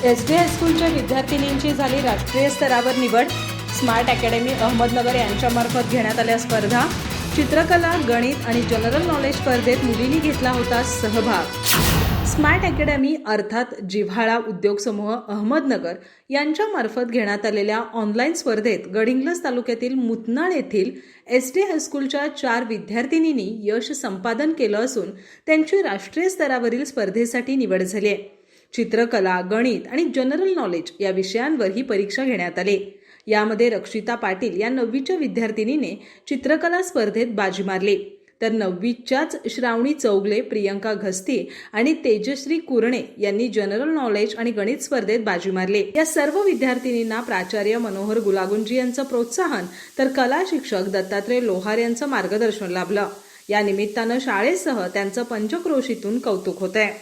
SD हायस्कूलच्या विद्यार्थिनींची झाली राष्ट्रीय स्तरावर निवड. स्मार्ट अकॅडमी अहमदनगर यांच्यामार्फत घेण्यात आल्या स्पर्धा. चित्रकला, गणित आणि जनरल नॉलेज स्पर्धेत मुलींनी घेतला होता सहभाग. स्मार्ट अकॅडमी अर्थात जिव्हाळा उद्योग समूह अहमदनगर यांच्यामार्फत घेण्यात आलेल्या ऑनलाईन स्पर्धेत गडिंग्लज तालुक्यातील मुतनाळ येथील एसडी हायस्कूलच्या 4 विद्यार्थिनींनी यश संपादन केलं असून त्यांची राष्ट्रीय स्तरावरील स्पर्धेसाठी निवड झाली आहे. चित्रकला, गणित आणि जनरल नॉलेज या विषयांवर ही परीक्षा घेण्यात आली. यामध्ये रक्षिता पाटील या 9वीच्या विद्यार्थिनीने चित्रकला स्पर्धेत बाजी मारली, तर 9वीच्याच श्रावणी चौगले, प्रियंका घस्ती आणि तेजश्री कुरणे यांनी जनरल नॉलेज आणि गणित स्पर्धेत बाजी मारली. या सर्व विद्यार्थिनींना प्राचार्य मनोहर गुलागुंजी यांचं प्रोत्साहन तर कला शिक्षक दत्तात्रय लोहार यांचं मार्गदर्शन लाभलं. या निमित्तानं शाळेसह त्यांचं पंचक्रोशीतून कौतुक होतंय.